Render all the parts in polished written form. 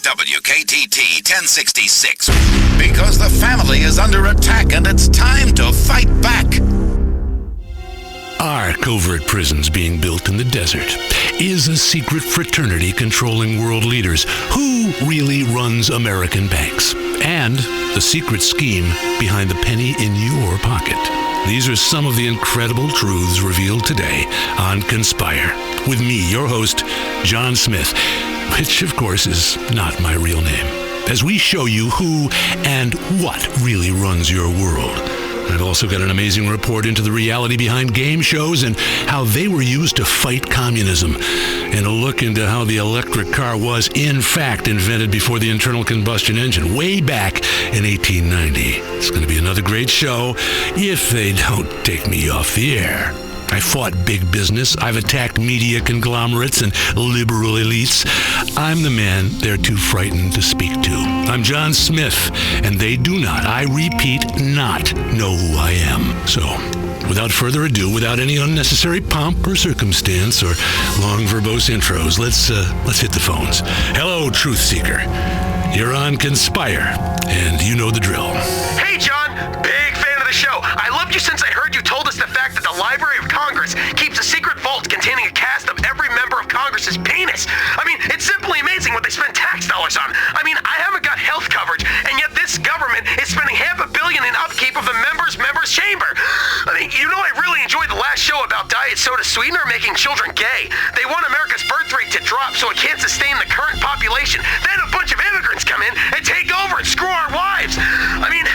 WKTT 1066. Because the family is under attack and it's time to fight back. Are covert prisons being built in the desert? Is a secret fraternity controlling world leaders? Who really runs American banks? And the secret scheme behind the penny in your pocket. These are some of the incredible truths revealed today on Conspire. With me, your host, John Smith, which of course is not my real name, as we show you who and what really runs your world. I've also got an amazing report into the reality behind game shows and how they were used to fight communism, and a look into how the electric car was, in fact, invented before the internal combustion engine, way back in 1890. It's going to be another great show if they don't take me off the air. I fought big business. I've attacked media conglomerates and liberal elites. I'm the man they're too frightened to speak to. I'm John Smith, and they do not, I repeat, not know who I am. So, without further ado, without any unnecessary pomp or circumstance or long verbose intros, let's hit the phones. Hello, Truth Seeker. You're on Conspire, and you know the drill. Hey, John. Big fan of the show. I loved you since I heard you told us the fact that the Library of Congress keeps a secret vault containing a cast of every member of Congress's penis. I mean, it's simply amazing what they spend tax dollars on. I mean, I haven't got health coverage, and yet this government is spending $500 million in upkeep of the members' chamber. I mean, you know, I really enjoyed the last show about diet soda sweetener making children gay. They want America's birth rate to drop so it can't sustain the current population. Then a bunch of immigrants come in and take over and screw our wives. I mean,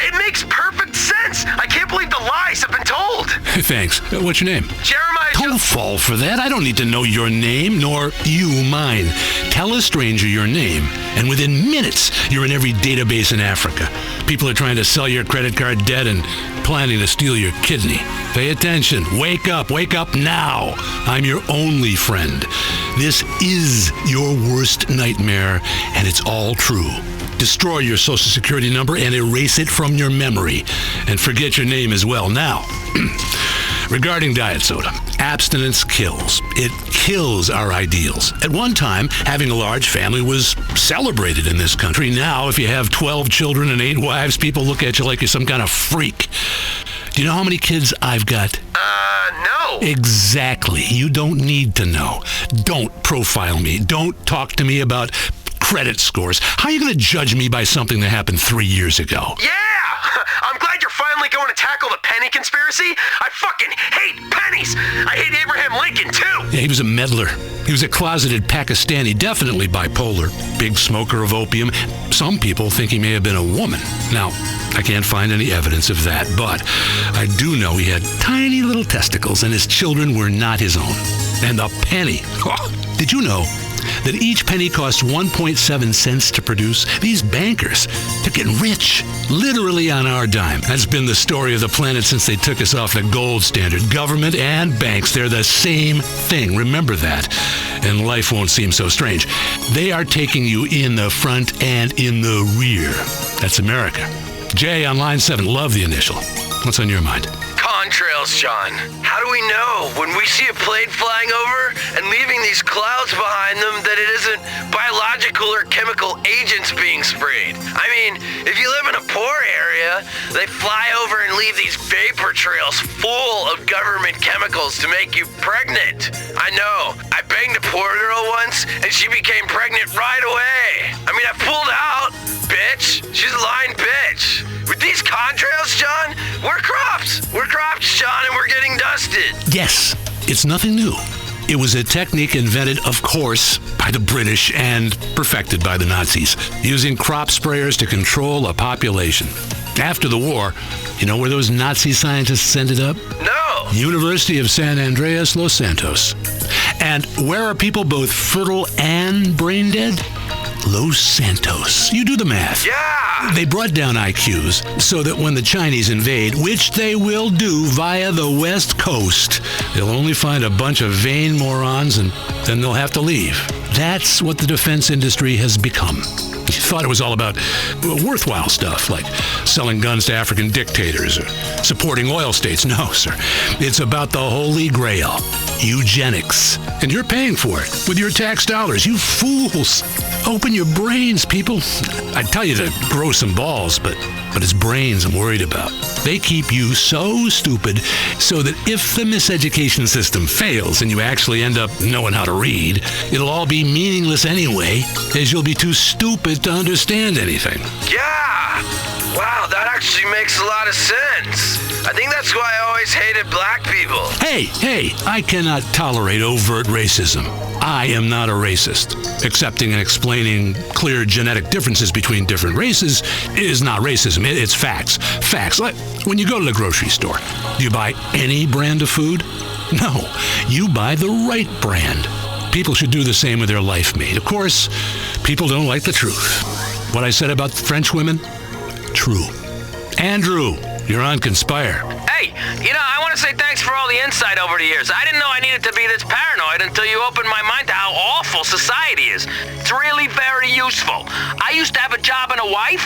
it makes perfect sense. I can't believe the lies have been told. Thanks. What's your name? Jeremiah. Don't fall for that. I don't need to know your name, nor you mine. Tell a stranger your name, and within minutes, you're in every database in Africa. People are trying to sell your credit card debt and planning to steal your kidney. Pay attention. Wake up now. I'm your only friend. This is your worst nightmare, and it's all true. Destroy your social security number and erase it from your memory. And forget your name as well. Now, regarding diet soda, abstinence kills. It kills our ideals. At one time, having a large family was celebrated in this country. Now, if you have 12 children and 8 wives, people look at you like you're some kind of freak. Do you know how many kids I've got? No. Exactly. You don't need to know. Don't profile me. Don't talk to me about credit scores. How are you going to judge me by something that happened 3 years ago? Yeah! I'm glad you're finally going to tackle the penny conspiracy. I fucking hate pennies. I hate Abraham Lincoln, too. Yeah, he was a meddler. He was a closeted Pakistani, definitely bipolar, big smoker of opium. Some people think he may have been a woman. Now, I can't find any evidence of that, but I do know he had tiny little testicles and his children were not his own. And the penny. Oh, did you know that each penny costs 1.7 cents to produce? These bankers, they're getting rich, literally on our dime. That's been the story of the planet since they took us off the gold standard. Government and banks, they're the same thing. Remember that, and life won't seem so strange. They are taking you in the front and in the rear. That's America. Jay on line 7, love the initial. What's on your mind? Contrails, John. How do we know when we see a plane flying over and leaving these clouds behind them that it isn't biological or chemical agents being sprayed? I mean, if you live in a poor area, they fly over and leave these vapor trails full of government chemicals to make you pregnant. I know. I banged a poor girl once and she became pregnant right away. I mean, I pulled out, bitch. She's a lying bitch. With these contrails, John, we're crops. We're crops, John, and we're getting dusted. Yes, it's nothing new. It was a technique invented, of course, by the British and perfected by the Nazis, using crop sprayers to control a population. After the war, you know where those Nazi scientists ended up? No. University of San Andreas, Los Santos. And where are people both fertile and brain dead? Los Santos. You do the math. Yeah. They brought down IQs so that when the Chinese invade, which they will do via the West Coast, they'll only find a bunch of vain morons and then they'll have to leave. That's what the defense industry has become. You thought it was all about worthwhile stuff, like selling guns to African dictators or supporting oil states. No, sir. It's about the holy grail, eugenics. And you're paying for it with your tax dollars, you fools. Open your brains, people. I tell you to grow some balls, but it's brains I'm worried about. They keep you so stupid so that if the miseducation system fails and you actually end up knowing how to read, it'll all be meaningless anyway, as you'll be too stupid to understand anything. Yeah! Wow, that actually makes a lot of sense. I think that's why I always hated black people. Hey, I cannot tolerate overt racism. I am not a racist. Accepting and explaining clear genetic differences between different races is not racism. It's facts. Facts. Like when you go to the grocery store, do you buy any brand of food? No, you buy the right brand. People should do the same with their life mate. Of course, people don't like the truth. What I said about French women? True. Andrew, you're on Conspire. Hey, I want to say thanks for all the insight over the years. I didn't know I needed to be this paranoid until you opened my mind to how awful society is. It's really very useful. I used to have a job and a wife,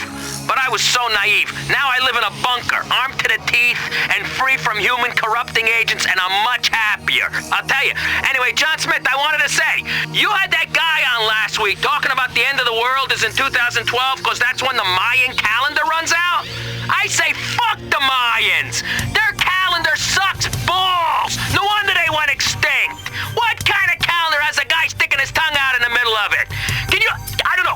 but I was so naive. Now I live in a bunker, armed to the teeth and free from human corrupting agents, and I'm much happier. I'll tell you. Anyway, John Smith, I wanted to say, you had that guy on last week talking about the end of the world is in 2012 because that's when the Mayan calendar runs out. I say fuck the Mayans. Their calendar sucks balls. No wonder they went extinct. What kind of calendar has a guy sticking his tongue out in the middle of it?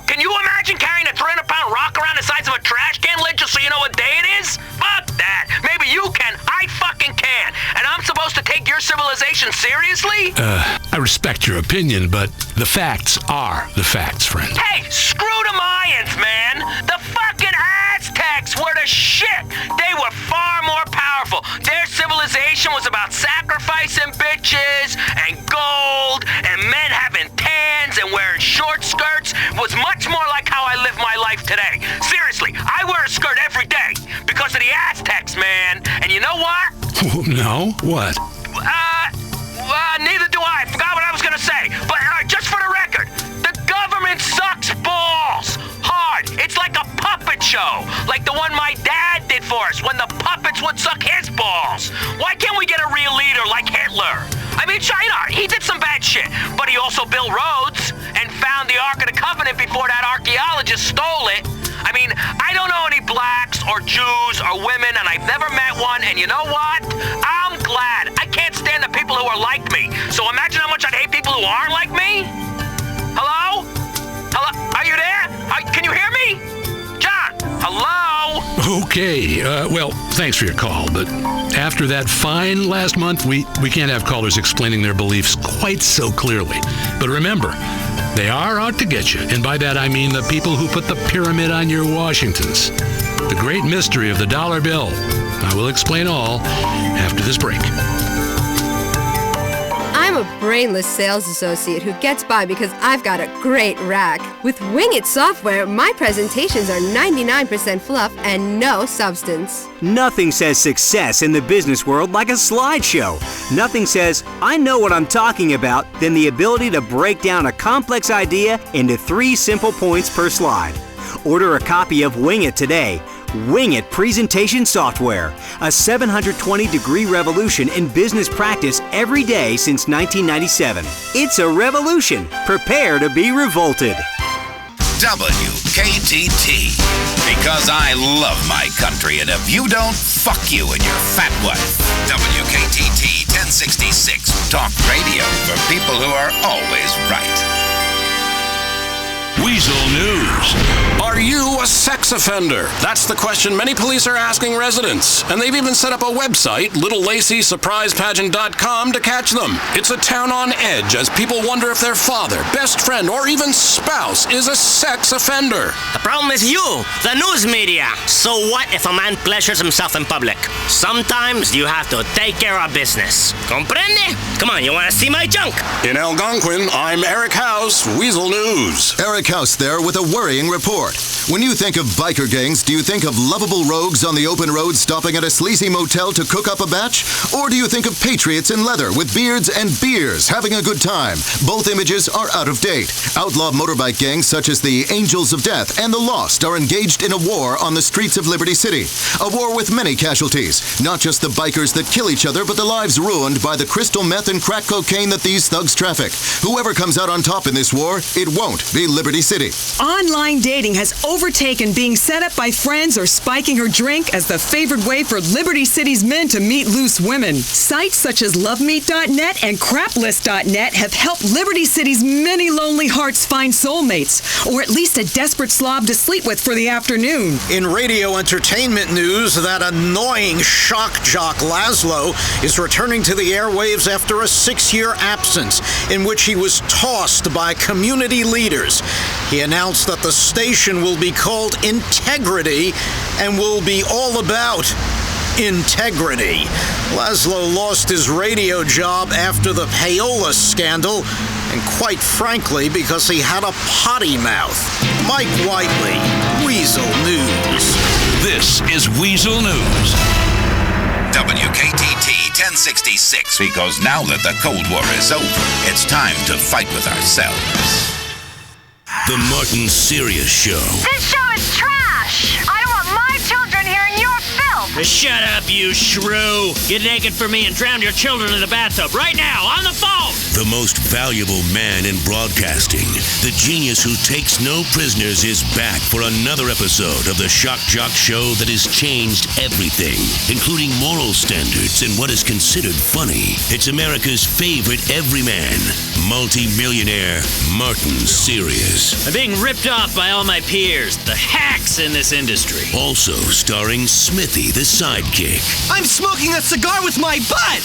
Can you imagine carrying a 300-pound rock around the size of a trash can lid just so you know what day it is? Fuck that. Maybe you can. I fucking can. And I'm supposed to take your civilization seriously? I respect your opinion, but the facts are the facts, friend. Hey, screw the Mayans, man. The fucking Aztecs were the shit. They were far more powerful. Their civilization was about sacrificing bitches and gold and men having tans and wearing short skirts. It was much more like how I live my life today. Seriously, I wear a skirt every day because of the Aztecs, man. And you know what? No? What? Neither do I. Forgot what I was gonna say. But just for the record, the government sucks balls hard. It's like a puppet show, like the one my dad did for us when the puppets would suck his balls. Why can't we get a real leader like Hitler? I mean, China, he did some bad shit, but he also built roads and found the Ark of the Covenant before that archaeologist stole it. I mean, I don't know any blacks or Jews or women, and I've never met one, and you know what? I'm glad. I can't stand the people who are like me. So imagine how much I'd hate people who aren't like me. Hello? Hello? Are you there? Can you hear me? John? Hello? Okay, well, thanks for your call, but after that fine last month, we can't have callers explaining their beliefs quite so clearly. But remember, they are out to get you, and by that I mean the people who put the pyramid on your Washingtons. The great mystery of the dollar bill. I will explain all after this break. I'm a brainless sales associate who gets by because I've got a great rack. With Wing It software, my presentations are 99% fluff and no substance. Nothing says success in the business world like a slideshow. Nothing says, I know what I'm talking about, than the ability to break down a complex idea into 3 simple points per slide. Order a copy of Wing It today. Wing It presentation software, a 720-degree revolution in business practice every day since 1997. It's a revolution. Prepare to be revolted. WKTT. Because I love my country, and if you don't, fuck you and your fat wife. WKTT 1066. Talk radio for people who are always right. Weasel News. Are you a sex offender? That's the question many police are asking residents. And they've even set up a website, LittleLaceySurprisePageant.com, to catch them. It's a town on edge as people wonder if their father, best friend, or even spouse is a sex offender. The problem is you, the news media. So what if a man pleasures himself in public? Sometimes you have to take care of business. Comprende? Come on, you want to see my junk? In Algonquin, I'm Eric House, Weasel News. Eric House there with a worrying report. When you think of biker gangs, do you think of lovable rogues on the open road stopping at a sleazy motel to cook up a batch? Or do you think of patriots in leather with beards and beers having a good time? Both images are out of date. Outlaw motorbike gangs such as the Angels of Death and the Lost are engaged in a war on the streets of Liberty City. A war with many casualties. Not just the bikers that kill each other, but the lives ruined by the crystal meth and crack cocaine that these thugs traffic. Whoever comes out on top in this war, it won't be Liberty City. Online dating has overtaken being set up by friends or spiking her drink as the favored way for Liberty City's men to meet loose women. Sites such as lovemeet.net and craplist.net have helped Liberty City's many lonely hearts find soulmates, or at least a desperate slob to sleep with for the afternoon. In radio entertainment news, that annoying shock jock Laszlo is returning to the airwaves after a 6-year absence in which he was tossed by community leaders. He announced that the station will be called Integrity and will be all about integrity. Laszlo lost his radio job after the payola scandal, and quite frankly, because he had a potty mouth. Mike Whiteley, Weasel News. This is Weasel News. WKTT 1066, because now that the Cold War is over, it's time to fight with ourselves. The Martin Sirius Show. This show is trash! I don't want my children hearing your filth! Shut up, you shrew! Get naked for me and drown your children in the bathtub right now, on the phone! The most valuable man in broadcasting, the genius who takes no prisoners, is back for another episode of the Shock Jock Show that has changed everything, including moral standards and what is considered funny. It's America's favorite everyman, multi-millionaire Martin Sirius. I'm being ripped off by all my peers, the hacks in this industry. Also starring Smithy the sidekick. I'm smoking a cigar with my butt!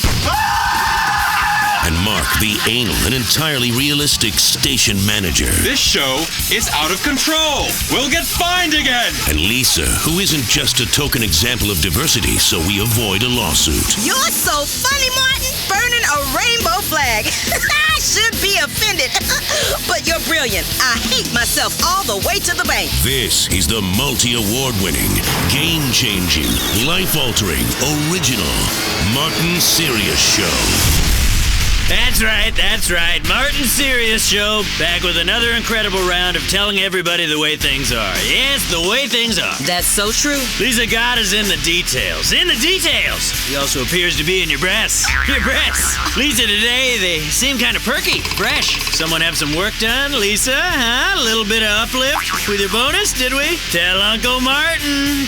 And Mark the anal and entirely realistic station manager. This show is out of control. We'll get fined again. And Lisa, who isn't just a token example of diversity, so we avoid a lawsuit. You're so funny, Martin, burning a rainbow flag. I should be offended, but you're brilliant. I hate myself all the way to the bank. This is the multi-award-winning, game-changing, life-altering, original Martin Sirius Show. That's right. Martin Sirius Show, back with another incredible round of telling everybody the way things are. Yes, the way things are. That's so true. Lisa God is in the details. In the details! He also appears to be in your breasts. Your breasts! Lisa, today, they seem kind of perky, fresh. Someone have some work done, Lisa? Huh? A little bit of uplift with your bonus, did we? Tell Uncle Martin.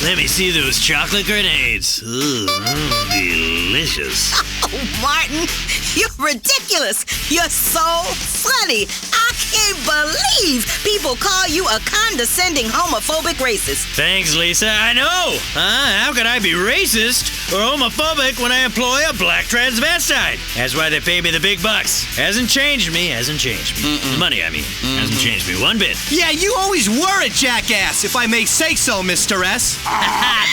Let me see those chocolate grenades. Ooh, delicious. Oh, Martin, you're ridiculous. You're so funny. I can't believe people call you a condescending, homophobic racist. Thanks, Lisa. I know. How could I be racist or homophobic when I employ a black transvestite? That's why they pay me the big bucks. Hasn't changed me. The money, I mean. Hasn't changed me one bit. Yeah, you always were a jackass, if I may say so, Mr. S.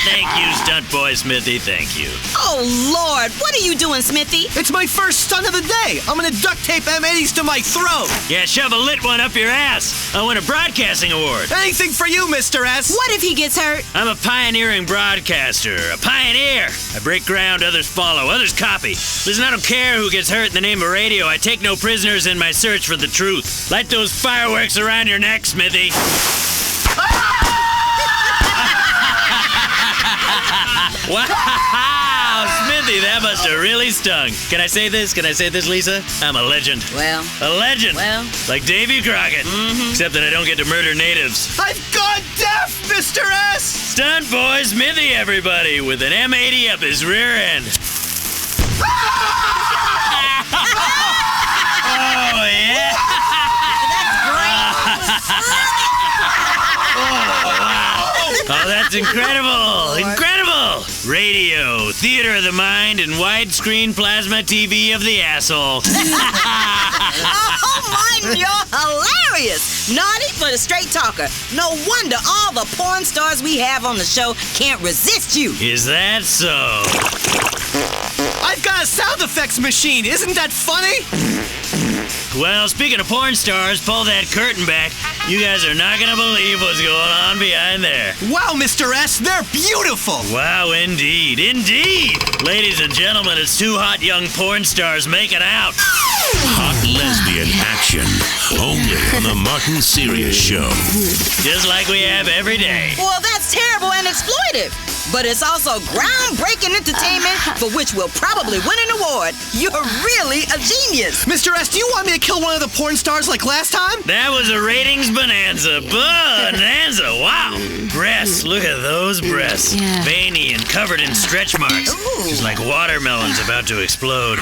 Thank you, stunt boy Smithy. Thank you. Oh, Lord. What are you doing, Smithy? It's my first stunt of the day. I'm gonna duct tape M80s to my throat. Yeah, shove a lit one up your ass. I'll win a broadcasting award. Anything for you, Mr. S. What if he gets hurt? I'm a pioneering broadcaster. A pioneer. I break ground, others follow, others copy. Listen, I don't care who gets hurt in the name of radio. I take no prisoners in my search for the truth. Light those fireworks around your neck, Smithy. Wow, Smithy, that must have really stung. Can I say this, Lisa? I'm a legend. Well. A legend. Well. Like Davy Crockett. Except that I don't get to murder natives. I've gone deaf, Mr. S. Stunt boy Smithy, everybody, with an M80 up his rear end. Oh, yeah. Oh, that's incredible! Incredible! Radio, theater of the mind, and widescreen plasma TV of the asshole. Oh, Martin, you're hilarious! Naughty but a straight talker. No wonder all the porn stars we have on the show can't resist you. Is that so? I've got a sound effects machine. Isn't that funny? Well, speaking of porn stars, pull that curtain back. You guys are not gonna believe what's going on behind there. Wow, Mr. S, they're beautiful! Wow, indeed, indeed! Ladies and gentlemen, it's two hot young porn stars making out. Hot lesbian action, only on the Martin Sirius Show. Just like we have every day. Well, that's terrible and exploitive. But it's also groundbreaking entertainment for which we'll probably win an award. You're really a genius. Mr. S, do you want me to kill one of the porn stars like last time? That was a ratings bonanza. Bonanza, wow. Breasts, look at those breasts. Yeah. Veiny and covered in stretch marks. Just like watermelons about to explode.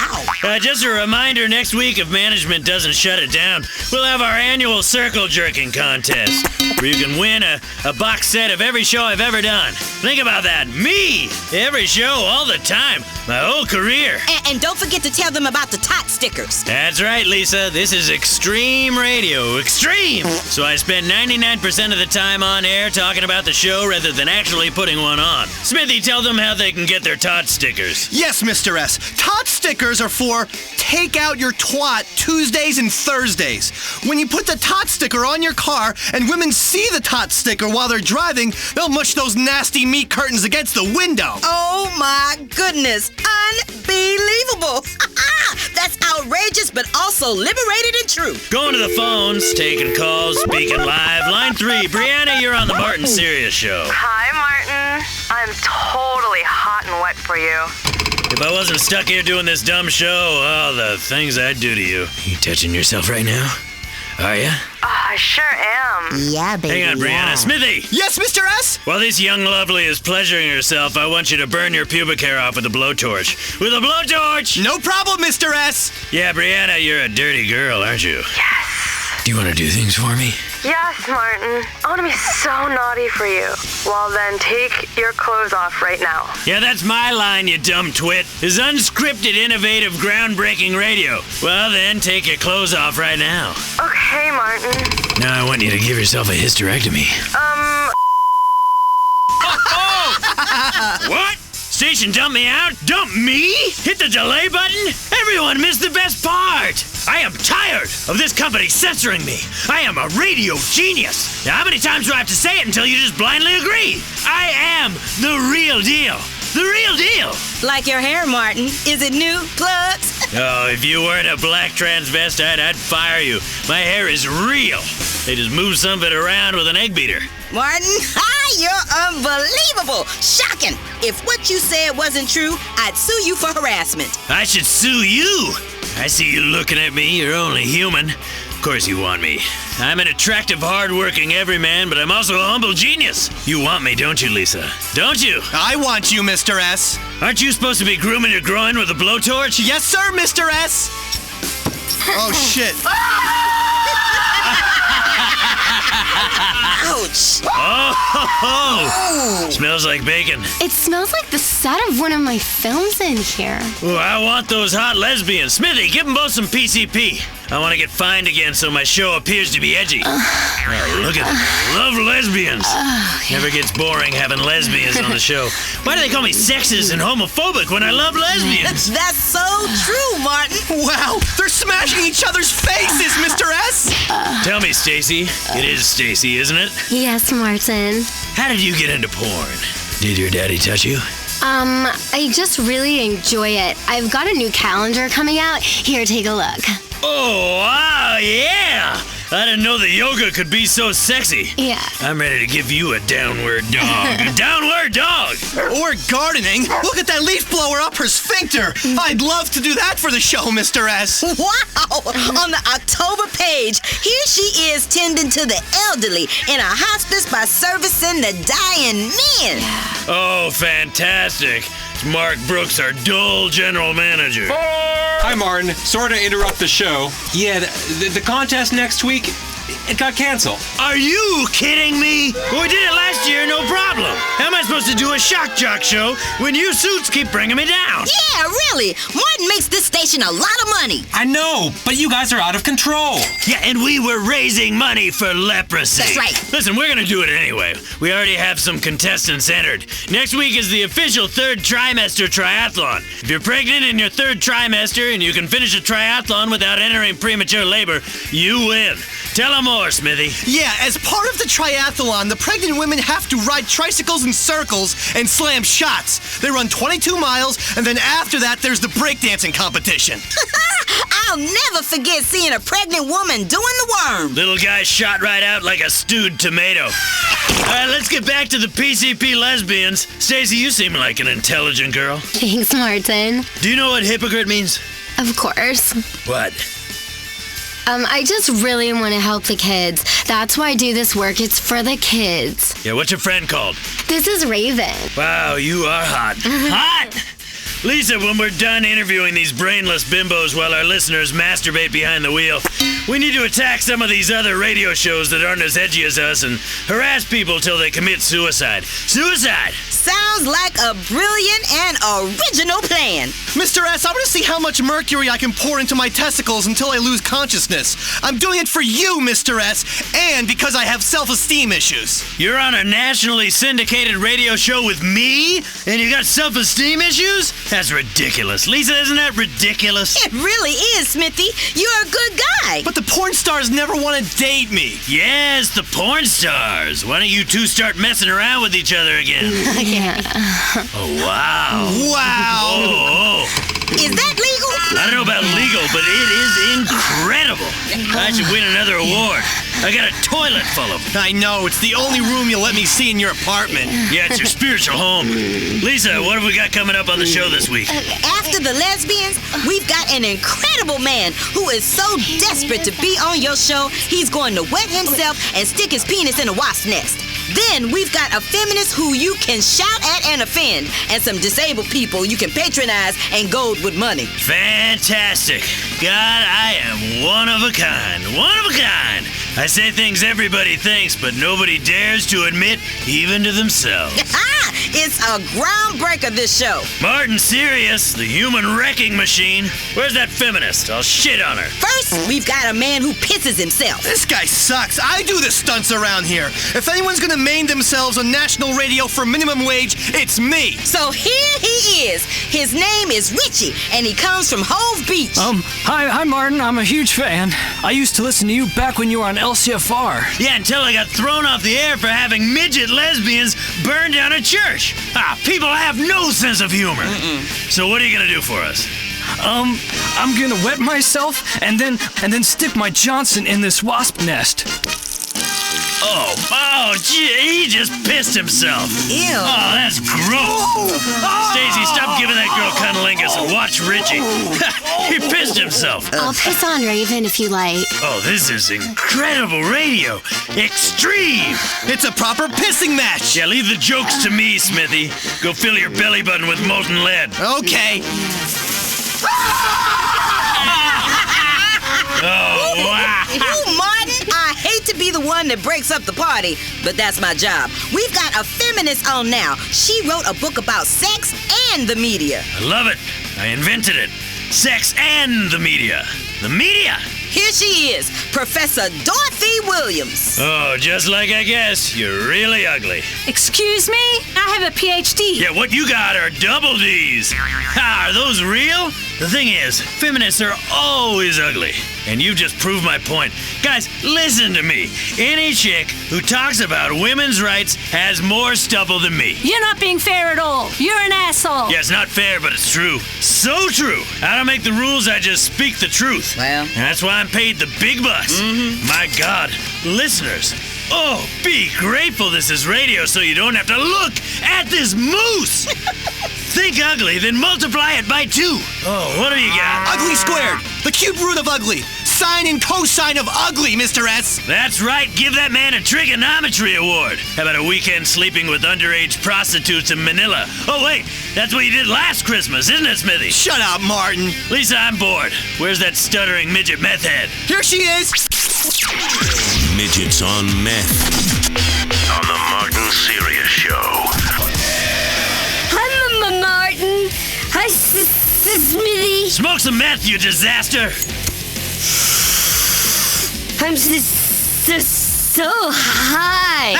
Just a reminder, next week, if management doesn't shut it down, we'll have our annual circle jerking contest, where you can win a box set of every show I've ever done. Think about that. Me! Every show, all the time. My whole career. And don't forget to tell them about the tot stickers. That's right, Lisa. This is extreme radio. Extreme! So I spend 99% of the time on air talking about the show rather than actually putting one on. Smithy, tell them how they can get their tot stickers. Yes, Mr. S. Tot stickers are for Take Out Your Twat Tuesdays and Thursdays. When you put the tot sticker on your car and women see the tot sticker while they're driving, they'll mush those nasty meat curtains against the window. Oh my goodness. Unbelievable. That's outrageous, but also liberated and true. Going to the phones, taking calls, speaking live. Line 3, Brianna, you're on the Martin Sirius Show. Hi, Martin. I'm totally hot and wet for you. If I wasn't stuck here doing this dumb show, oh, the things I'd do to you. You touching yourself right now? Are you? I sure am. Yeah, baby. Hang on, Brianna. Yeah. Smithy! Yes, Mr. S? While this young lovely is pleasuring herself, I want you to burn your pubic hair off with a blowtorch. With a blowtorch! No problem, Mr. S. Yeah, Brianna, you're a dirty girl, aren't you? Yes. Do you want to do things for me? Yes, Martin. I want to be so naughty for you. Well, then take your clothes off right now. Yeah, that's my line, you dumb twit. Is unscripted, innovative, groundbreaking radio. Well, then take your clothes off right now. Okay, Martin. Now I want you to give yourself a hysterectomy. What? Station dump me out? Dump me? Hit the delay button? Everyone missed the best part. I am tired of this company censoring me. I am a radio genius. Now, how many times do I have to say it until you just blindly agree? I am the real deal. The real deal. Like your hair, Martin. Is it new? Plugs? Oh, if you weren't a black transvestite, I'd fire you. My hair is real. They just move some of it around with an egg beater. Martin, you're unbelievable. Shocking. If what you said wasn't true, I'd sue you for harassment. I should sue you. I see you looking at me. You're only human. Of course you want me. I'm an attractive, hard-working everyman, but I'm also a humble genius. You want me, don't you, Lisa? Don't you? I want you, Mr. S. Aren't you supposed to be grooming your groin with a blowtorch? Yes, sir, Mr. S. Oh, shit. Ouch. Oh. Smells like bacon. It smells like the set of one of my films in here. Ooh, I want those hot lesbians. Smithy, give them both some PCP. I want to get fined again so my show appears to be edgy. Oh, look at them. Love lesbians. Never gets boring having lesbians on the show. Why do they call me sexist and homophobic when I love lesbians? That's so true, Martin. Wow, they're smashing each other's faces, Mr. S. Tell me, Stacy. It is Stacy, isn't it? Yes, Martin. How did you get into porn? Did your daddy touch you? I just really enjoy it. I've got a new calendar coming out. Here, take a look. Oh, wow, yeah! I didn't know that yoga could be so sexy. Yeah. I'm ready to give you a downward dog. A downward dog! Or gardening. Look at that leaf blower up her sphincter. I'd love to do that for the show, Mr. S. Wow! On the October page, here she is tending to the elderly in a hospice by servicing the dying men. Oh, fantastic. It's Mark Brooks, our dull general manager. Hi, Martin. Sorry to interrupt the show. Yeah, the contest next week, It got canceled. Are you kidding me? Well, we did it last year, no problem. How am I supposed to do a shock jock show when you suits keep bringing me down? Yeah, really. Martin makes this station a lot of money. I know, but you guys are out of control. Yeah, and we were raising money for leprosy. That's right. Listen, we're gonna do it anyway. We already have some contestants entered. Next week is the official third trimester triathlon. If you're pregnant in your third trimester and you can finish a triathlon without entering premature labor, you win. Tell them more, Smithy. Yeah, as part of the triathlon, the pregnant women have to ride tricycles in circles and slam shots. They run 22 miles, and then after that, there's the breakdancing competition. I'll never forget seeing a pregnant woman doing the worm. Little guy shot right out like a stewed tomato. All right, let's get back to the PCP lesbians. Stacey, you seem like an intelligent girl. Thanks, Martin. Do you know what hypocrite means? Of course. What? I just really want to help the kids. That's why I do this work. It's for the kids. Yeah, what's your friend called? This is Raven. Wow, you are hot. Hot! Lisa, when we're done interviewing these brainless bimbos while our listeners masturbate behind the wheel, we need to attack some of these other radio shows that aren't as edgy as us and harass people till they commit suicide. Suicide! Sounds like a brilliant and original plan. Mr. S, I want to see how much mercury I can pour into my testicles until I lose consciousness. I'm doing it for you, Mr. S, and because I have self-esteem issues. You're on a nationally syndicated radio show with me, and you got self-esteem issues? That's ridiculous. Lisa, isn't that ridiculous? It really is, Smithy. You're a good guy. But the porn stars never want to date me. Yes, the porn stars. Why don't you two start messing around with each other again? Yeah. Oh, wow. Wow. Oh. Is that legal? I don't know about legal, but it is incredible. I should win another award. I got a toilet full of them. I know, it's the only room you'll let me see in your apartment. Yeah, it's your spiritual home. Lisa, what have we got coming up on the show this week? After the lesbians, we've got an incredible man who is so desperate to be on your show, he's going to wet himself and stick his penis in a wasp nest. Then we've got a feminist who you can shout at and offend, and some disabled people you can patronize and goad with money. Fantastic. God, I am one of a kind. One of a kind. I say things everybody thinks, but nobody dares to admit, even to themselves. It's a groundbreaker, this show. Martin Sirius, the human wrecking machine. Where's that feminist? I'll shit on her. First, we've got a man who pisses himself. This guy sucks. I do the stunts around here. If anyone's gonna maim themselves on national radio for minimum wage, it's me. So here he is. His name is Richie, and he comes from Hove Beach. Hi, Martin. I'm a huge fan. I used to listen to you back when you were on LCFR. Yeah, until I got thrown off the air for having midget lesbians burn down a church. People have no sense of humor. So what are you gonna do for us? I'm gonna wet myself and then stick my Johnson in this wasp nest. Oh, gee, he just pissed himself. Ew. Oh, that's gross. Stacey, stop giving that girl cunnilingus and watch Richie. He pissed himself. I'll piss on Raven if you like. Oh, this is incredible radio. Extreme. It's a proper pissing match. Yeah, leave the jokes to me, Smithy. Go fill your belly button with molten lead. Okay. Oh, wow. Ooh, Martin, I hate to be the one that breaks up the party, but that's my job. We've got a feminist on now. She wrote a book about sex and the media. I love it. I invented it. Sex and the media. The media. Here she is, Professor Dorothy Williams. Oh, just like I guess, you're really ugly. Excuse me? I have a PhD. Yeah, what you got are double D's. Are those real? The thing is, feminists are always ugly. And you just proved my point. Guys, listen to me. Any chick who talks about women's rights has more stubble than me. You're not being fair at all. You're an asshole. Yeah, it's not fair, but it's true. So true. I don't make the rules, I just speak the truth. Well. And that's why I'm paid the big bucks. My God, listeners. Oh, be grateful this is radio so you don't have to look at this moose. Think ugly, then multiply it by 2. Oh, what have you got? Ugly squared. The cube root of ugly. sine and cosine of ugly, Mr. S. That's right. Give that man a trigonometry award. How about a weekend sleeping with underage prostitutes in Manila? Oh, wait. That's what you did last Christmas, isn't it, Smithy? Shut up, Martin. Lisa, I'm bored. Where's that stuttering midget meth head? Here she is. Midgets on meth. On the Martin Serious Show. Hi, Martin. Hi, Smithy. Smoke some meth, you disaster. I'm so high.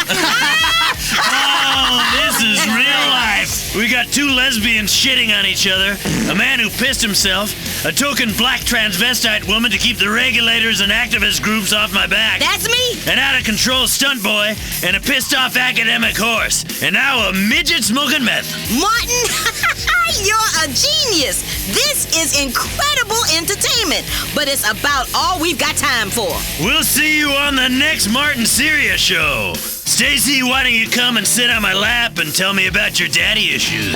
Oh, this is real life. We got two lesbians shitting on each other, a man who pissed himself, a token black transvestite woman to keep the regulators and activist groups off my back. That's me? An out-of-control stunt boy and a pissed-off academic horse. And now a midget smoking meth. Martin, you're a genius. This is incredible entertainment, but it's about all we've got time for. We'll see you on the next Martin Serious Show. Stacy, why don't you come and sit on my lap and tell me about your daddy issues?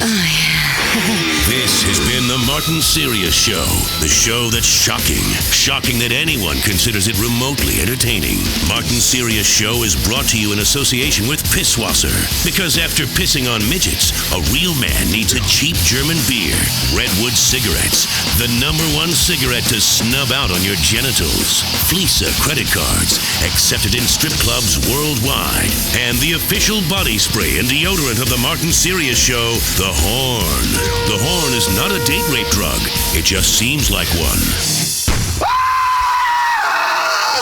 This has been the Martin Serious Show. The show that's shocking. Shocking that anyone considers it remotely entertaining. Martin Serious Show is brought to you in association with Pisswasser. Because after pissing on midgets, a real man needs a cheap German beer. Redwood cigarettes. The #1 cigarette to snub out on your genitals. Fleesa credit cards. Accepted in strip clubs worldwide. And the official body spray and deodorant of the Martin Serious Show, the Horn. The Horn is not a date rape drug. It just seems like one.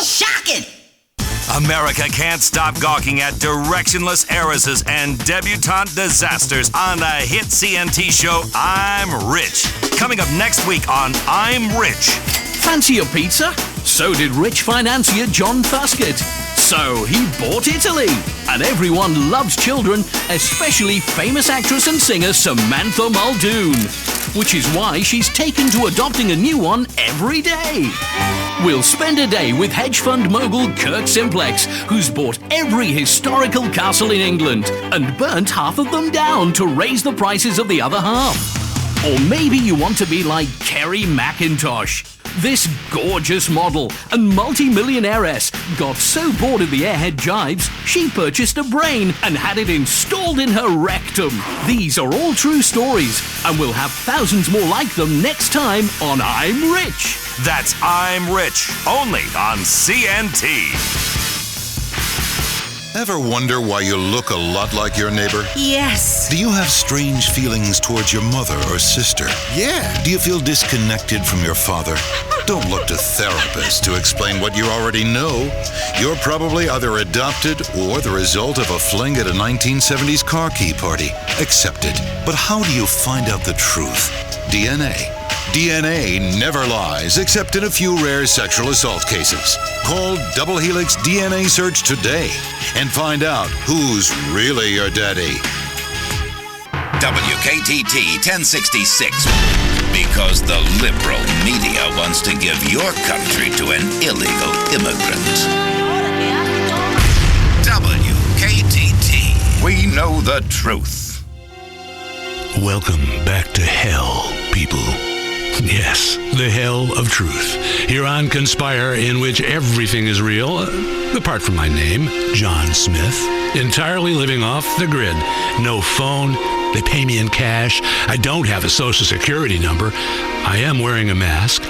Shocking! America can't stop gawking at directionless heiresses and debutante disasters on the hit CNT show I'm Rich. Coming up next week on I'm Rich. Fancy a pizza? So did rich financier John Fuskett. So he bought Italy. And everyone loves children, especially famous actress and singer Samantha Muldoon. Which is why she's taken to adopting a new one every day. We'll spend a day with hedge fund mogul Kurt Simplex, who's bought every historical castle in England and burnt half of them down to raise the prices of the other half. Or maybe you want to be like Kerry McIntosh. This gorgeous model and multi-millionairess got so bored of the airhead jibes, she purchased a brain and had it installed in her rectum. These are all true stories, and we'll have thousands more like them next time on I'm Rich. That's I'm Rich, only on CNT. Ever wonder why you look a lot like your neighbor? Yes. Do you have strange feelings towards your mother or sister? Yeah. Do you feel disconnected from your father? Don't look to therapists to explain what you already know. You're probably either adopted or the result of a fling at a 1970s car key party. Accepted. But how do you find out the truth? DNA. DNA never lies, except in a few rare sexual assault cases. Call Double Helix DNA Search today and find out who's really your daddy. WKTT 1066. Because the liberal media wants to give your country to an illegal immigrant. WKTT. We know the truth. Welcome back to hell, people. Yes, the hell of truth. Here on Conspire, in which everything is real, apart from my name, John Smith. Entirely living off the grid. No phone. They pay me in cash. I don't have a social security number. I am wearing a mask.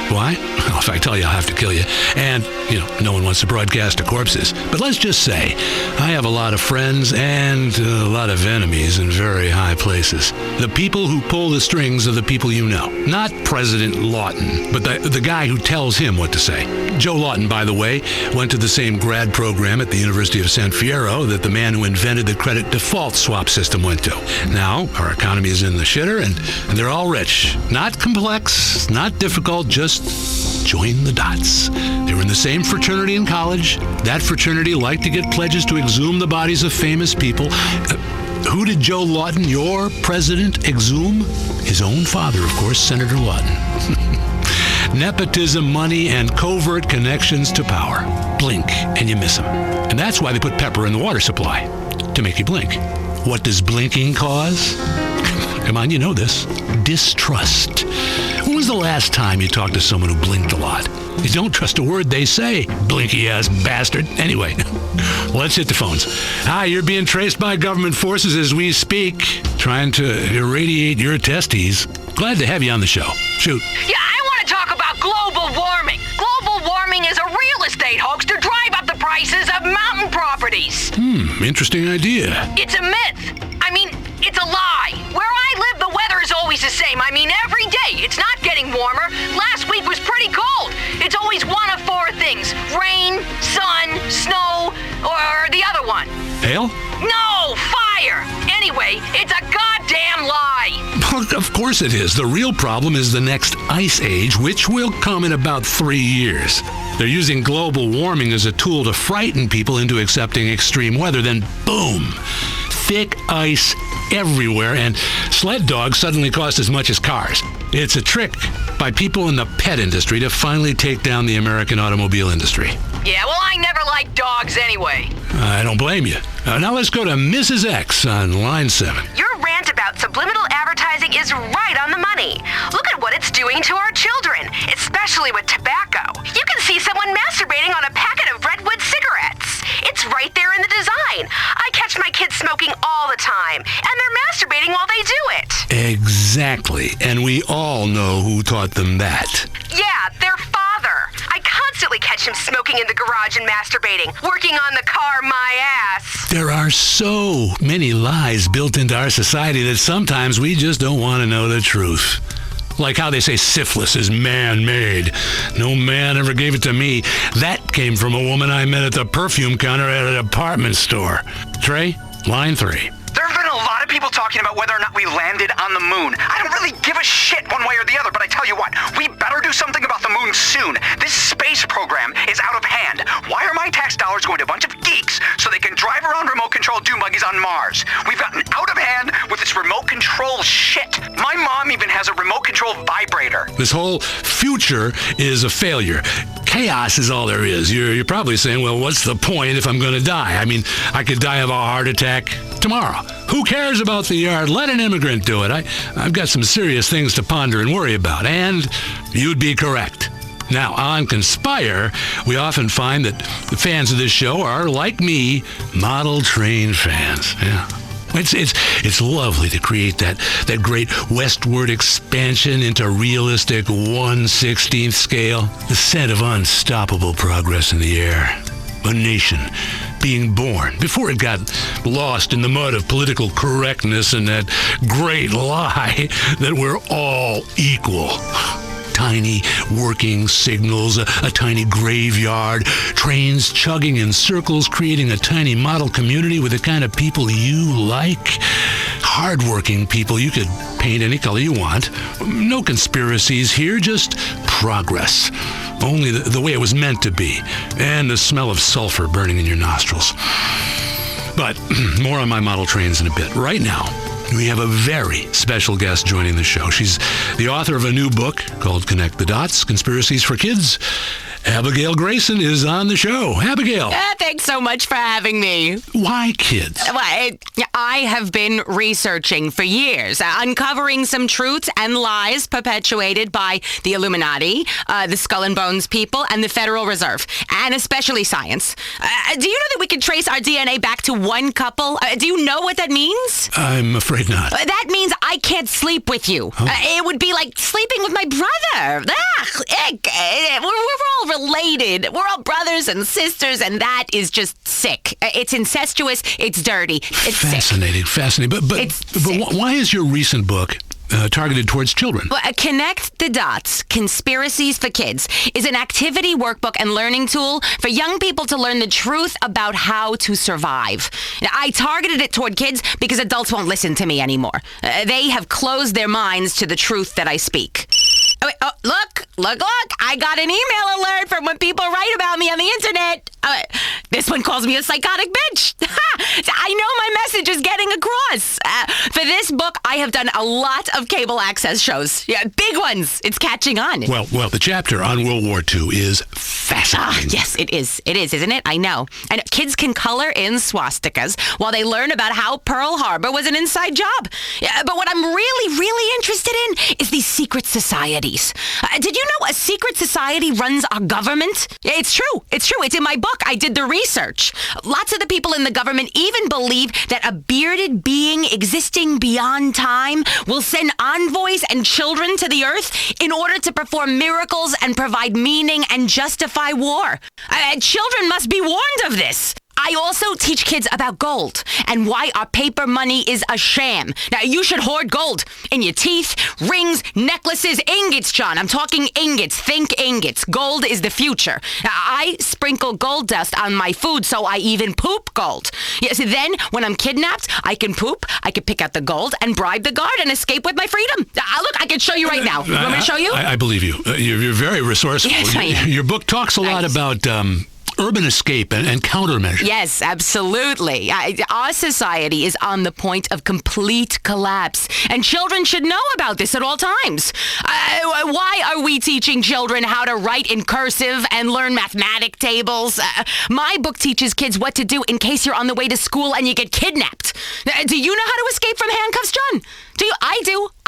Why? Well, if I tell you, I'll have to kill you. And, no one wants to broadcast to corpses. But let's just say, I have a lot of friends and a lot of enemies in very high places. The people who pull the strings are the people you know. Not President Lawton, but the guy who tells him what to say. Joe Lawton, by the way, went to the same grad program at the University of San Fierro that the man who invented the credit default swap system went to. Now, our economy is in the shitter, and they're all rich. Not complex, not difficult, just join the dots. They were in the same fraternity in college. That fraternity liked to get pledges to exhume the bodies of famous people. Who did Joe Lawton, your president, exhume? His own father, of course, Senator Lawton. Nepotism, money, and covert connections to power. Blink, and you miss them. And that's why they put pepper in the water supply, to make you blink. What does blinking cause? Come on, you know this. Distrust. When was the last time you talked to someone who blinked a lot? You don't trust a word they say, blinky-ass bastard. Anyway, let's hit the phones. Hi, you're being traced by government forces as we speak, trying to irradiate your testes. Glad to have you on the show. Shoot. Yeah, I want to talk about global warming. Global warming is a real estate hoax to drive up the prices of mountain properties. Interesting idea. It's a myth. I mean, it's a lie. Where I live, the weather is always the same. I mean, every day. It's not getting warmer. Last week was pretty cold. It's always one of four things. Rain, sun, snow, or the other one. Hail? No, fire. Anyway, it's a goddamn lie. Of course it is. The real problem is the next ice age, which will come in about 3 years. They're using global warming as a tool to frighten people into accepting extreme weather. Then, boom, thick ice everywhere, and sled dogs suddenly cost as much as cars. It's a trick by people in the pet industry to finally take down the American automobile industry. Yeah, well, I never liked dogs anyway. I don't blame you. Now let's go to Mrs. X on line 7. Your rant about subliminal advertising is right on the money. Look at what it's doing to our children, especially with tobacco. You can see someone masturbating on a packet of Redwood cigarettes. It's right there in the design. I catch my kids smoking all the time, and they're masturbating while they do it. Exactly. And we all know who taught them that. Yeah, their father. I constantly catch him smoking in the garage and masturbating, working on the car my ass. There are so many lies built into our society that sometimes we just don't want to know the truth. Like how they say syphilis is man-made. No man ever gave it to me. That came from a woman I met at the perfume counter at a department store. Trey, line 3. There have been a lot of people talking about whether or not we landed on the moon. I don't really give a shit one way or the other, but I tell you what, we better do something about the moon soon. This space program is out of hand. Why are my tax dollars going to a bunch of geeks so they can drive around remote-controlled dune buggies on Mars? We've gotten out of hand with this remote control shit. My mom even has a remote control vibrator. This whole future is a failure. Chaos is all there is. You're probably saying, well, what's the point if I'm going to die? I mean, I could die of a heart attack tomorrow. Who cares about the yard? Let an immigrant do it. I've got some serious things to ponder and worry about. And you'd be correct. Now, on Conspire, we often find that the fans of this show are, like me, model train fans. Yeah. It's lovely to create that great westward expansion into realistic 1/16th scale, the scent of unstoppable progress in the air. A nation being born before it got lost in the mud of political correctness and that great lie that we're all equal. Tiny working signals, a tiny graveyard, trains chugging in circles, creating a tiny model community with the kind of people you like. Hardworking people you could paint any color you want. No conspiracies here, just progress. Only the way it was meant to be. And the smell of sulfur burning in your nostrils. But more on my model trains in a bit. Right now, we have a very special guest joining the show. She's the author of a new book called Connect the Dots, Conspiracies for Kids. Abigail Grayson is on the show. Abigail. Thanks so much for having me. Why kids? Well, I have been researching for years, uncovering some truths and lies perpetuated by the Illuminati, the Skull and Bones people, and the Federal Reserve, and especially science. Do you know that we can trace our DNA back to one couple? Do you know what that means? I'm afraid not. That means I can't sleep with you. Oh. It would be like sleeping with my brother. We're all related. We're all brothers and sisters, and that is just sick. It's incestuous. It's dirty. It's fascinating. But why is your recent book targeted towards children? Well, Connect the Dots, Conspiracies for Kids, is an activity workbook and learning tool for young people to learn the truth about how to survive. Now, I targeted it toward kids because adults won't listen to me anymore. They have closed their minds to the truth that I speak. Look, I got an email alert from when people write about me on the internet. This one calls me a psychotic bitch. I know my message is getting across. For this book, I have done a lot of cable access shows. Yeah, big ones. It's catching on. Well, the chapter on World War II is fascinating. Yes, it is. It is, isn't it? I know. And kids can color in swastikas while they learn about how Pearl Harbor was an inside job. Yeah, but what I'm really, really interested in is these secret societies. Did you know a secret society runs our government? It's true. It's true. It's in my book. I did the research. Lots of the people in the government even believe that a bearded being existing beyond time will send envoys and children to the earth in order to perform miracles and provide meaning and justify war. Children must be warned of this. I also teach kids about gold and why our paper money is a sham. Now, you should hoard gold in your teeth, rings, necklaces, ingots, John. I'm talking ingots. Think ingots. Gold is the future. Now, I sprinkle gold dust on my food, so I even poop gold. Yes, then, when I'm kidnapped, I can poop, I can pick out the gold and bribe the guard and escape with my freedom. Look, I can show you right now. You want me to show you? I believe you. You're very resourceful. Yes, I am. Your book talks a lot about urban escape and countermeasures. Yes, absolutely. Our society is on the point of complete collapse, and children should know about this at all times. Why are we teaching children how to write in cursive and learn mathematic tables? My book teaches kids what to do in case you're on the way to school and you get kidnapped. Do you know how to escape from handcuffs, John? Do you? I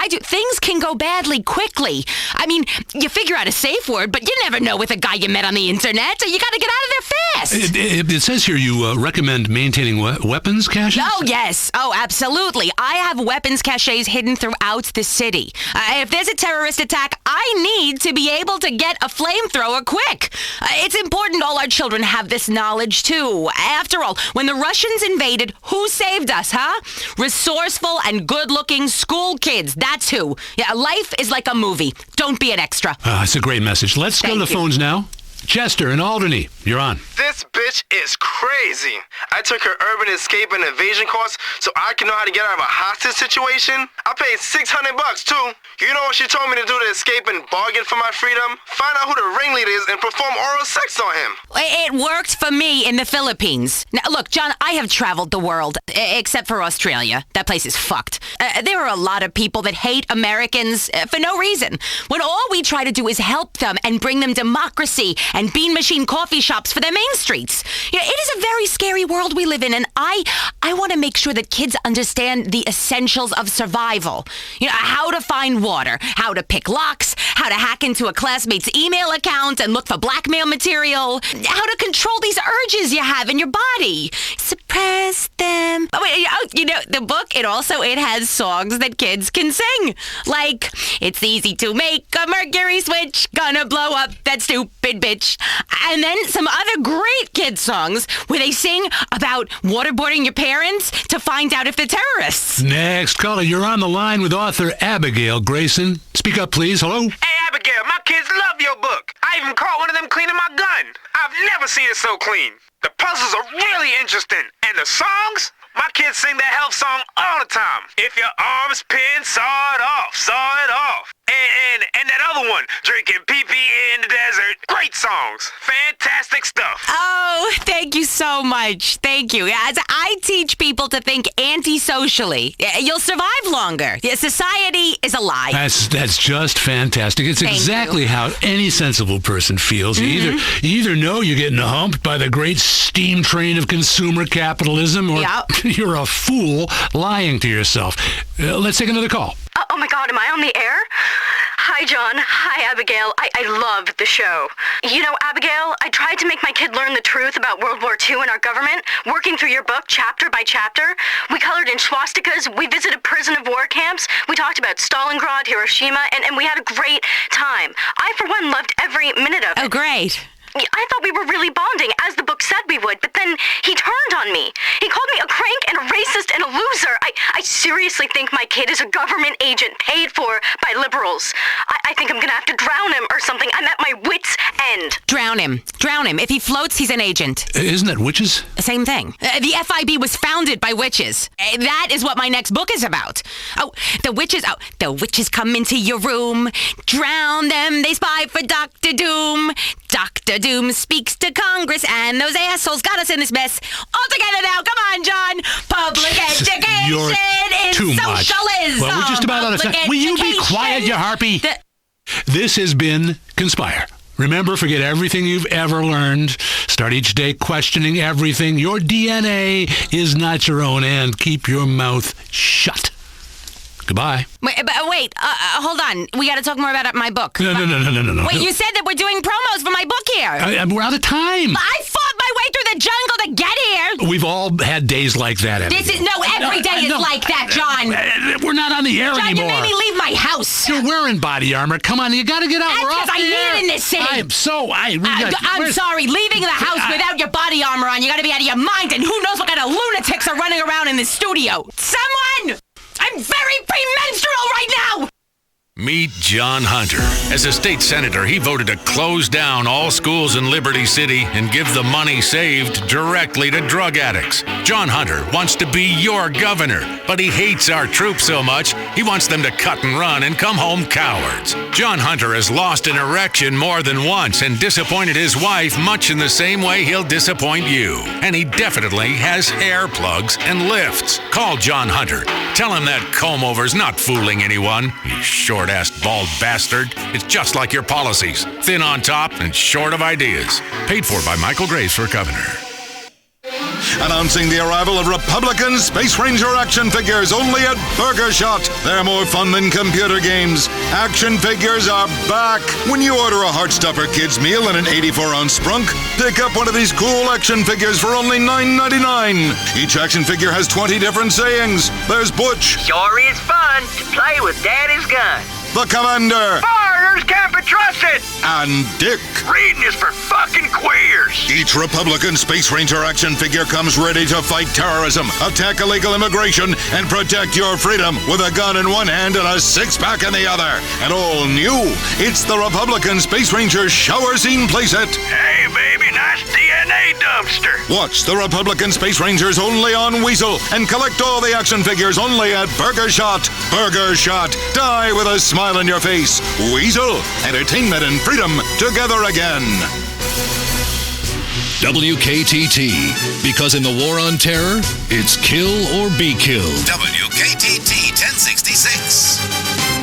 do. Things can go badly quickly. I mean, you figure out a safe word, but you never know with a guy you met on the internet. You got to get out of there fast. It says here you recommend maintaining weapons caches? Oh, yes. Oh, absolutely. I have weapons caches hidden throughout the city. If there's a terrorist attack, I need to be able to get a flamethrower quick. It's important all our children have this knowledge, too. After all, when the Russians invaded, who saved us, huh? Resourceful and good-looking school kids. That's who. Yeah, life is like a movie. Don't be an extra. It's a great message. Let's go to the phones now. Chester in Albany, you're on. This bitch is crazy. I took her urban escape and evasion course so I can know how to get out of a hostage situation. I paid $600 too. You know what she told me to do to escape and bargain for my freedom? Find out who the ringleader is and perform oral sex on him. It worked for me in the Philippines. Now, look, John, I have traveled the world, except for Australia. That place is fucked. There are a lot of people that hate Americans for no reason, when all we try to do is help them and bring them democracy and bean machine coffee shops for their main streets. You know, it is a very scary world we live in, and I want to make sure that kids understand the essentials of survival. You know, how to find water, how to pick locks, how to hack into a classmate's email account and look for blackmail material, how to control these urges you have in your body. Suppress them. Oh, wait, you know, the book, it has songs that kids can sing. Like, it's easy to make a mercury switch, gonna blow up that stupid bitch. And then some other great kid songs where they sing about waterboarding your parents to find out if they're terrorists. Next caller, you're on the line with author Abigail Grayson. Speak up, please. Hello? Hey, Abigail, my kids love your book. I even caught one of them cleaning my gun. I've never seen it so clean. The puzzles are really interesting. And the songs? My kids sing that health song all the time. If your arm's pinned, saw it off. And that other one, drinking pee-pee in the desert. Great songs. Fantastic stuff. Oh, thank you so much. Thank you. As I teach people to think anti-socially, you'll survive longer. Society is a lie. That's just fantastic. It's exactly how any sensible person feels. You either know you're getting humped by the great steam train of consumer capitalism, or you're a fool lying to yourself. Let's take another call. Oh my God, am I on the air? Hi, John. Hi, Abigail. I love the show. You know, Abigail, I tried to make my kid learn the truth about World War II and our government, working through your book chapter by chapter. We colored in swastikas. We visited prison of war camps. We talked about Stalingrad, Hiroshima, and we had a great time. I, for one, loved every minute of it. Oh, great. I thought we were really bonding, as the book said we would, but then he turned on me. He called me a crank and a racist and a loser. I seriously think my kid is a government agent paid for by liberals. I think I'm gonna have to drown him or something. I'm at my wit's end. Drown him. If he floats, he's an agent. Isn't that witches? Same thing. The FIB was founded by witches. That is what my next book is about. The witches come into your room. Drown them, they spy for Dr. Doom. Dr. Doom speaks to Congress, and those assholes got us in this mess. All together now, come on! John. Public education is too much. socialism. Well, we're just about out of time. Will you be quiet, you harpy? This has been Conspire. Remember, forget everything you've ever learned. Start each day questioning everything. Your DNA is not your own, and keep your mouth shut. Goodbye. Wait, hold on. We got to talk more about my book. No. Wait, you said that we're doing promos for my book here. We're out of time. I fought my way through the jungle to get here. We've all had days like that, Abigail. Every day is like that, John. We're not on the air John, anymore. you made me leave my house. You're wearing body armor. Come on, you got to get out. That's We're off because I the need air. it in this city. I'm sorry. Leaving the house without your body armor on, you got to be out of your mind, and who knows what kind of lunatics are running around in this studio. Someone! I'm very premenstrual right now! Meet John Hunter. As a state senator, he voted to close down all schools in Liberty City and give the money saved directly to drug addicts. John Hunter wants to be your governor, but he hates our troops so much, he wants them to cut and run and come home cowards. John Hunter has lost an erection more than once and disappointed his wife much in the same way he'll disappoint you. And he definitely has hair plugs and lifts. Call John Hunter. Tell him that comb-over's not fooling anyone, you short-assed bald bastard. It's just like your policies. Thin on top and short of ideas. Paid for by Michael Graves for governor. Announcing the arrival of Republican Space Ranger action figures only at Burger Shot. They're more fun than computer games. Action figures are back. When you order a Heartstopper kids meal and an 84-ounce Sprunk, pick up one of these cool action figures for only $9.99. Each action figure has 20 different sayings. There's Butch. Sure is fun to play with Daddy's gun. The Commander. Foreigners can't be trusted. And Dick. Reading is for fucking queers. Each Republican Space Ranger action figure comes ready to fight terrorism, attack illegal immigration, and protect your freedom with a gun in one hand and a six-pack in the other. And all new, it's the Republican Space Ranger shower scene playset. Hey, baby, nice DNA dumpster. Watch the Republican Space Rangers only on Weasel and collect all the action figures only at Burger Shot. Burger Shot. Die with a smile on your face. Weasel. Entertainment and freedom together again. WKTT. Because in the war on terror, it's kill or be killed. WKTT 1066.